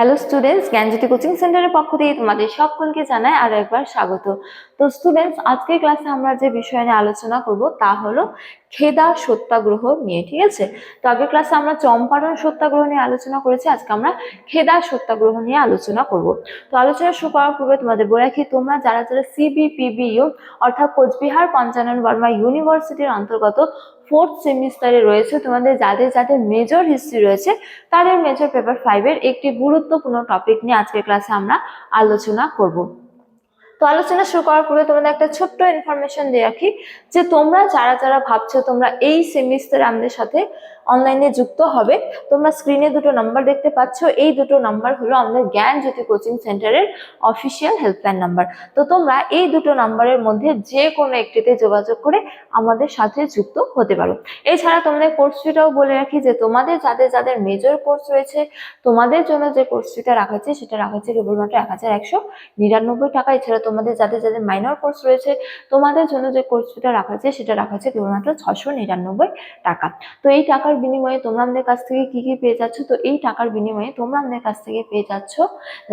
Hello students, জ্ঞানজ্যোতি coaching সেন্টারের পক্ষ থেকে তোমাদের সকলকে জানাই আরো একবার স্বাগত। তো স্টুডেন্টস, আজকের ক্লাসে আমরা যে বিষয় নিয়ে আলোচনা করব তা হলো খেদা সত্যাগ্রহ নিয়ে। ঠিক আছে, তো আগের ক্লাসে আমরা চম্পারণ সত্যাগ্রহ নিয়ে আলোচনা করেছি, আজকে আমরা খেদা সত্যাগ্রহ নিয়ে আলোচনা করব। তো আলোচনা শুরু করার পূর্বে তোমাদের বলে রাখি, তোমরা যারা যারা সিবিপিবিইউ অর্থাৎ কোচবিহার পঞ্চানন বর্মা ইউনিভার্সিটির অন্তর্গত ফোর্থ সেমিস্টারে রয়েছে, তোমাদের যাদের যাদের মেজর হিস্ট্রি রয়েছে তাদের মেজর পেপার 5 এর একটি গুরুত্বপূর্ণ টপিক নিয়ে আজকের ক্লাসে আমরা আলোচনা করব। তো আলোচনা শুরু করার পূর্বে তোমাদের একটা ছোট্ট ইনফরমেশন দিয়ে রাখি যে তোমরা যারা যারা ভাবছো তোমরা এই সেমিস্টারে আমাদের সাথে অনলাইনে যুক্ত হবে, তোমরা স্ক্রিনে দুটো নাম্বার দেখতে পাচ্ছ, এই দুটো নাম্বার হলো আমাদের জ্ঞানজ্যোতি কোচিং সেন্টারের অফিসিয়াল হেল্পলাইন নাম্বার। তো তোমরা এই দুটো নাম্বারের মধ্যে যে কোনো একটিতে যোগাযোগ করে আমাদের সাথে যুক্ত হতে পারো। এছাড়া তোমাদের কোর্স ফিটাও বলে রাখি যে তোমাদের যাদের যাদের মেজর কোর্স রয়েছে তোমাদের জন্য যে কোর্স ফিটা রাখা হচ্ছে সেটা রাখা হচ্ছে কেবলমাত্র 1199 টাকা। এছাড়া তোমাদের যাদের যাদের মাইনর কোর্স রয়েছে তোমাদের জন্য যে কোর্স ফিটা রাখা হচ্ছে সেটা রাখা হচ্ছে কেবলমাত্র 699 টাকা। তো এই টাকার বিনিময়ে তোমরা আমাদের কাছ থেকে কি কি পেয়ে যাচ্ছ? তো এই টাকার বিনিময়ে তোমরা আমাদের কাছ থেকে পেয়ে যাচ্ছ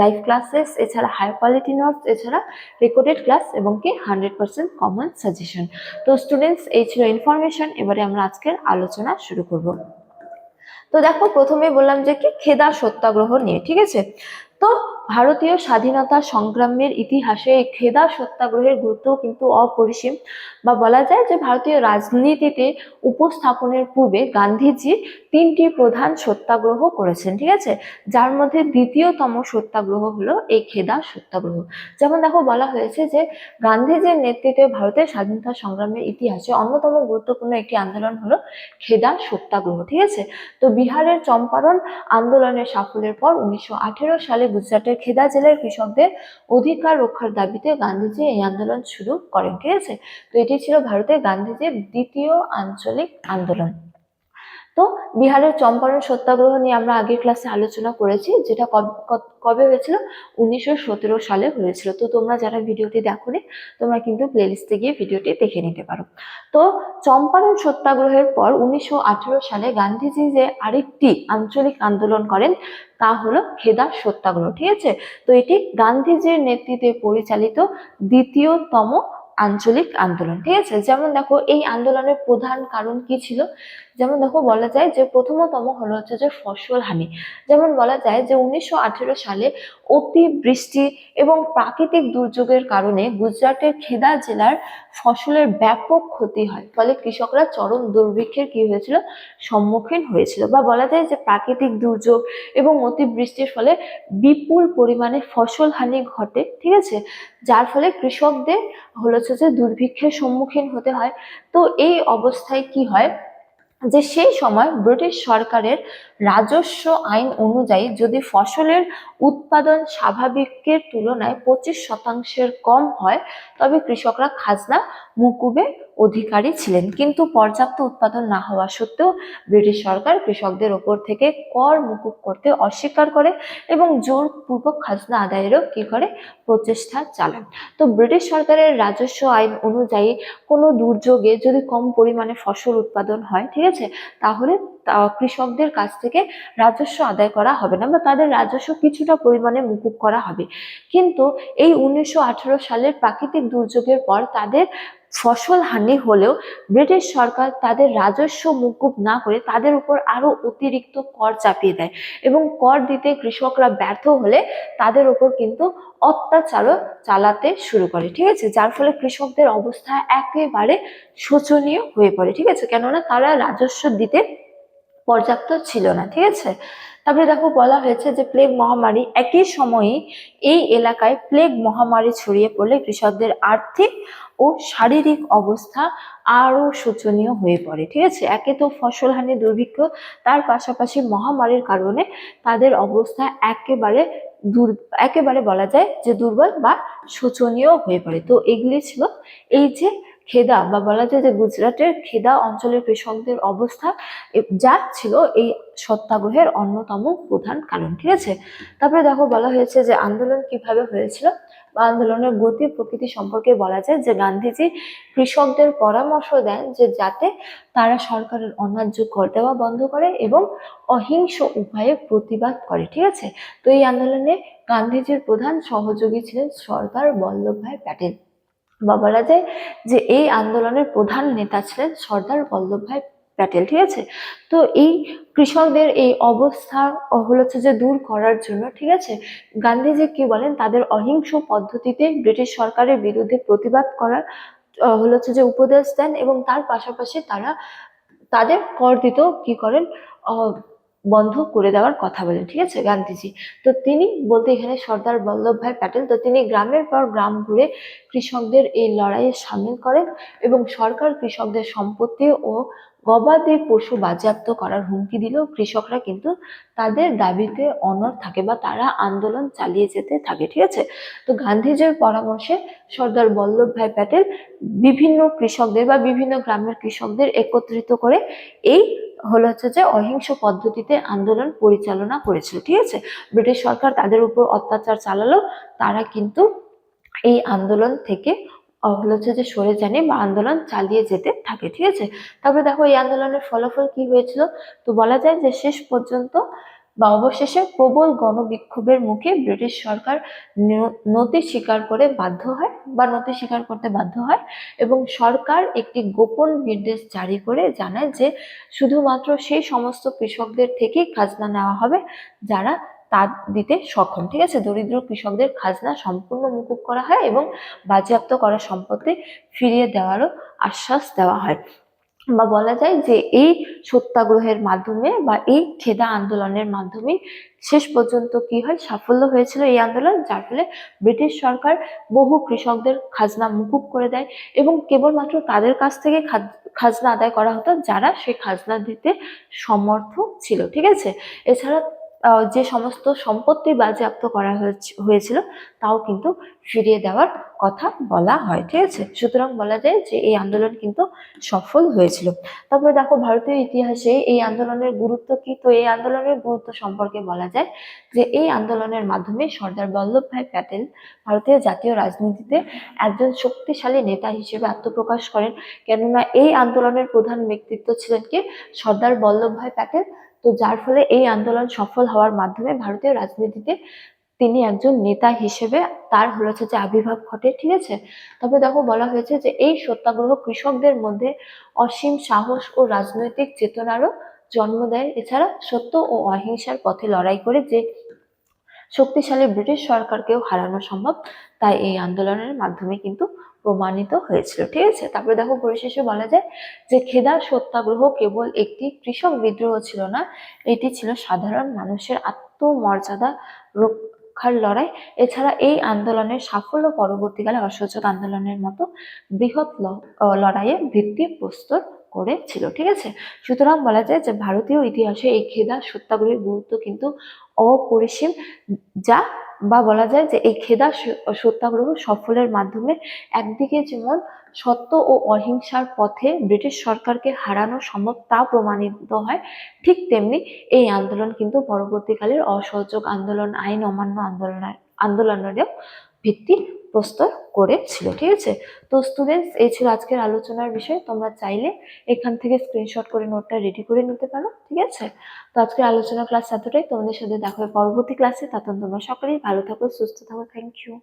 লাইভ ক্লাসেস, এছাড়া হাই কোয়ালিটি নোটস, এছাড়া রেকর্ডেড ক্লাস এবং কি 100% কমন সাজেশন। তো স্টুডেন্টস, এই ছিল ইনফরমেশন। এবারে আমরা আজকের আলোচনা শুরু করব। তো দেখো, প্রথমে বললাম যে কি খেদা সত্যাগ্রহ নিয়ে। ঠিক আছে, তো ভারতীয় স্বাধীনতা সংগ্রামের ইতিহাসে এই খেদা সত্যাগ্রহের গুরুত্ব কিন্তু অপরিসীম, বা বলা যায় যে ভারতীয় রাজনীতিতে উপস্থাপনের পূর্বে গান্ধীজি 3টি প্রধান সত্যাগ্রহ করেছেন। ঠিক আছে, যার মধ্যে দ্বিতীয়তম সত্যাগ্রহ হলো এই খেদা সত্যাগ্রহ। যেমন দেখো, বলা হয়েছে যে গান্ধীজির নেতৃত্বে ভারতের স্বাধীনতা সংগ্রামের ইতিহাসে অন্যতম গুরুত্বপূর্ণ একটি আন্দোলন হলো খেদা সত্যাগ্রহ। ঠিক আছে, তো বিহারের চম্পারণ আন্দোলনের সাফল্যের পর 1918 সালে গুজরাটের খেদা জেলার কৃষকদের অধিকার রক্ষার দাবিতে গান্ধীজি এই আন্দোলন শুরু করেন। ঠিক আছে, তো এটি ছিল ভারতের গান্ধীজির দ্বিতীয় আঞ্চলিক আন্দোলন। তো বিহারের চম্পারণ সত্যাগ্রহ নিয়ে আমরা আগের ক্লাসে আলোচনা করেছি, যেটা কবে হয়েছিল? 1917 সালে হয়েছিল। তো তোমরা যারা ভিডিওটি দেখোনি তোমরা কিন্তু প্লেলিস্টে গিয়ে ভিডিওটি দেখে নিতে পারো। তো চম্পারণ সত্যাগ্রহের পর 1918 সালে গান্ধীজি যে আরেকটি আঞ্চলিক আন্দোলন করেন তা হলো খেদা সত্যাগ্রহ। ঠিক আছে, তো এটি গান্ধীজির নেতৃত্বে পরিচালিত দ্বিতীয়তম আঞ্চলিক আন্দোলন। ঠিক আছে, যেমন দেখো এই আন্দোলনের প্রধান কারণ কি ছিল? যেমন দেখো, বলা যায় যে প্রথমতম হলো হচ্ছে যে ফসল হানি। যেমন বলা যায় যে 1918 সালে অতিবৃষ্টি এবং প্রাকৃতিক দুর্যোগের কারণে গুজরাটের খেদা জেলার ফসলের ব্যাপক ক্ষতি হয়, ফলে কৃষকরা চরম দুর্ভিক্ষের কি হয়েছিল? সম্মুখীন হয়েছিল। বা বলা যায় যে প্রাকৃতিক দুর্যোগ এবং অতিবৃষ্টির ফলে বিপুল পরিমাণে ফসল হানি ঘটে। ঠিক আছে, যার ফলে কৃষকদের হলো হচ্ছে যে দুর্ভিক্ষের সম্মুখীন হতে হয়। তো এই অবস্থায় কি হয় যে সেই সময় ব্রিটিশ সরকারের রাজস্ব আইন অনুযায়ী যদি ফসলের উৎপাদন স্বাভাবিকের তুলনায় 25% কম হয় তবে কৃষকরা খাজনা মুকুবের অধিকারী ছিলেন। কিন্তু পর্যাপ্ত উৎপাদন না হওয়া সত্ত্বেও ব্রিটিশ সরকার কৃষকদের ওপর থেকে কর মুকুব করতে অস্বীকার করে এবং জোরপূর্বক খাজনা আদায়েরও কি করে? প্রচেষ্টা চালায়। তো ব্রিটিশ সরকারের রাজস্ব আইন অনুযায়ী কোনো দুর্যোগে যদি কম পরিমাণে ফসল উৎপাদন হয়, ঠিক আছে, তাহলে কৃষকদের কাছ থেকে রাজস্ব আদায় করা হবে না, বা তাদের রাজস্ব কিছুটা পরিমাণে মুকুব করা হবে। কিন্তু এই 1918 সালের প্রাকৃতিক দুর্যোগের পর তাদের ফসল হানি হলেও ব্রিটিশ সরকার তাদের রাজস্ব মুকুব না করে তাদের উপর আরো অতিরিক্ত কর চাপিয়ে দেয় এবং কর দিতে কৃষকরা ব্যর্থ হলে তাদের উপর কিন্তু অত্যাচারও চালাতে শুরু করে। ঠিক আছে, যার ফলে কৃষকদের অবস্থা একেবারে শোচনীয় হয়ে পড়ে। ঠিক আছে, কেননা তারা রাজস্ব দিতে পর্যাপ্ত ছিল না। ঠিক আছে, তারপরে দেখো, বলা হয়েছে যে প্লেগ মহামারী একই সময়ে এই এলাকায় প্লেগ মহামারী ছড়িয়ে পড়লে কৃষকদের আর্থিক ও শারীরিক অবস্থা আরো শোচনীয় হয়ে পড়ে। ঠিক আছে, একে তো ফসল হানি, দুর্ভিক্ষ, তার পাশাপাশি মহামারীর কারণে তাদের অবস্থা একেবারে বলা যায় যে দুর্বল বা শোচনীয় হয়ে পড়ে। তো এগুলি ছিল এই যে খেদা বা বলা যায় যে গুজরাটের খেদা অঞ্চলের কৃষকদের অবস্থা যা ছিল এই সত্যাগ্রহের অন্যতম প্রধান কারণ। ঠিক আছে, তারপরে দেখো বলা হয়েছে যে আন্দোলন কিভাবে হয়েছিল বা আন্দোলনের গতি প্রকৃতি সম্পর্কে বলা যায় যে গান্ধীজি কৃষকদের পরামর্শ দেন যে যাতে তারা সরকারের অন্যায্য কর দেওয়া বন্ধ করে এবং অহিংস উপায়ে প্রতিবাদ করে। ঠিক আছে, তো এই আন্দোলনে গান্ধীজির প্রধান সহযোগী ছিলেন সর্দার বল্লভভাই প্যাটেল, বা বলা যায় যে এই আন্দোলনের প্রধান নেতা ছিলেন সর্দার বল্লভভাই প্যাটেল। ঠিক আছে, তো এই কৃষকদের এই অবস্থা হচ্ছে যে দূর করার জন্য, ঠিক আছে, গান্ধীজি কি বলেন, তাদের অহিংস পদ্ধতিতে ব্রিটিশ সরকারের বিরুদ্ধে প্রতিবাদ করার হচ্ছে যে উপদেশ দেন এবং তার পাশাপাশি তারা তাদের কর দিতেও কি করেন, বন্ধ করে দেওয়ার কথা বলেন। ঠিক আছে, গান্ধীজি, তো তিনি বলতে এখানে সর্দার বল্লভভাই প্যাটেল, তো তিনি গ্রামের পর গ্রাম ঘুরে কৃষকদের এই লড়াইয়ে সামিল করেন এবং সরকার কৃষকদের সম্পত্তি ও গবাদি পশু বাজেয়াপ্ত করার হুমকি দিলেও কৃষকরা কিন্তু তাদের দাবিতে অনড় থাকে বা তারা আন্দোলন চালিয়ে যেতে থাকে। ঠিক আছে, তো গান্ধীজির পরামর্শে সর্দার বল্লভভাই প্যাটেল বিভিন্ন কৃষকদের বা বিভিন্ন গ্রামের কৃষকদের একত্রিত করে এই হচ্ছে যে অহিংস পদ্ধতিতে আন্দোলন পরিচালনা করেছিল। ঠিক আছে, ব্রিটিশ সরকার তাদের উপর অত্যাচার চালালো, তারা কিন্তু এই আন্দোলন থেকে হচ্ছে যে সরে যায়নি বা আন্দোলন চালিয়ে যেতে থাকে। ঠিক আছে, তারপরে দেখো এই আন্দোলনের ফলাফল কি হয়েছিল, তো বলা যায় যে শেষ পর্যন্ত বা অবশেষে প্রবল গণবিক্ষোভের মুখে ব্রিটিশ সরকার নতি স্বীকার করে বাধ্য হয় বা নতি স্বীকার করতে বাধ্য হয় এবং সরকার একটি গোপন নির্দেশ জারি করে জানায় যে শুধুমাত্র সেই সমস্ত কৃষকদের থেকেই খাজনা নেওয়া হবে যারা তা দিতে সক্ষম। ঠিক আছে, দরিদ্র কৃষকদের খাজনা সম্পূর্ণ মুকুব করা হয় এবং বাজেয়াপ্ত করা সম্পত্তি ফিরিয়ে দেওয়ারও আশ্বাস দেওয়া হয়। বা বলা যায় যে এই সত্যাগ্রহের মাধ্যমে বা এই খেদা আন্দোলনের মাধ্যমে শেষ পর্যন্ত কি হয়, সাফল্য হয়েছিল এই আন্দোলন, যার ফলে ব্রিটিশ সরকার বহু কৃষকদের খাজনা মুকুব করে দেয় এবং কেবলমাত্র তাদের কাছ থেকে খাজনা আদায় করা হতো যারা সেই খাজনা দিতে সমর্থ ছিল। ঠিক আছে, এছাড়া যে সমস্ত সম্পত্তি বাজেয়াপ্ত করা হয়েছিল তাও কিন্তু ফিরিয়ে দেওয়ার কথা বলা হয়। ঠিক আছে, সুতরাং বলা যায় যে এই আন্দোলন কিন্তু সফল হয়েছিল। তারপরে দেখো ভারতীয় ইতিহাসে এই আন্দোলনের গুরুত্ব কি, তো এই আন্দোলনের গুরুত্ব সম্পর্কে বলা যায় যে এই আন্দোলনের মাধ্যমে সর্দার বল্লভভাই প্যাটেল ভারতীয় জাতীয় রাজনীতিতে একজন শক্তিশালী নেতা হিসেবে আত্মপ্রকাশ করেন। কেননা এই আন্দোলনের প্রধান ব্যক্তিত্ব ছিলেন কি, সর্দার বল্লভভাই প্যাটেল, তো যার ফলে এই আন্দোলন সফল হওয়ার মাধ্যমে ভারতীয় রাজনীতিতে তিনি একজন নেতা হিসেবে তার হচ্ছে যে আবির্ভাব ঘটে। ঠিক আছে, তবে দেখো বলা হয়েছে যে এই সত্যাগ্রহ কৃষকদের মধ্যে অসীম সাহস ও রাজনৈতিক চেতনারও জন্ম দেয়। এছাড়া সত্য ও অহিংসার পথে লড়াই করে যে শক্তিশালী ব্রিটিশ সরকারকেও হারানো সম্ভব, তাই এই আন্দোলনের মাধ্যমে কিন্তু প্রমাণিত হয়েছিল। ঠিক আছে, তারপরে দেখো পরিশেষে বলা যায় যে খেদা সত্যাগ্রহ কেবল একটি কৃষক বিদ্রোহ ছিল না, এটি ছিল সাধারণ মানুষের আত্মমর্যাদা রক্ষার লড়াই। এছাড়া এই আন্দোলনের সাফল্য পরবর্তীকালে অসহযোগ আন্দোলনের মতো বৃহৎ লড়াইয়ের ভিত্তি প্রস্তর করেছিল। ঠিক আছে, সুতরাং বলা যায় যে ভারতীয় ইতিহাসে এই খেদা সত্যাগ্রহের গুরুত্ব কিন্তু অপরিসীম, যা বা বলা যায় যে এই খেদা সত্যাগ্রহ সফলের মাধ্যমে একদিকে যেমন সত্য ও অহিংসার পথে ব্রিটিশ সরকারকে হারানো সম্ভব তা প্রমাণিত হয়, ঠিক তেমনি এই আন্দোলন কিন্তু পরবর্তীকালের অসহযোগ আন্দোলন, আইন অমান্য আন্দোলনেরও ভিত্তি প্রস্তর করেছিল। ঠিক আছে, তো স্টুডেন্টস এই ছিল আজকের আলোচনার বিষয়, তোমরা চাইলে এখান থেকে স্ক্রিনশট করে নোটটা রেডি করে নিতে পারো। ঠিক আছে, তো আজকের আলোচনা ক্লাস এতটাই, তোমাদের সাথে দেখা হয় পরবর্তী ক্লাসে, তখন তোমরা সকলেই ভালো থাকো, সুস্থ থাকো। Thank you.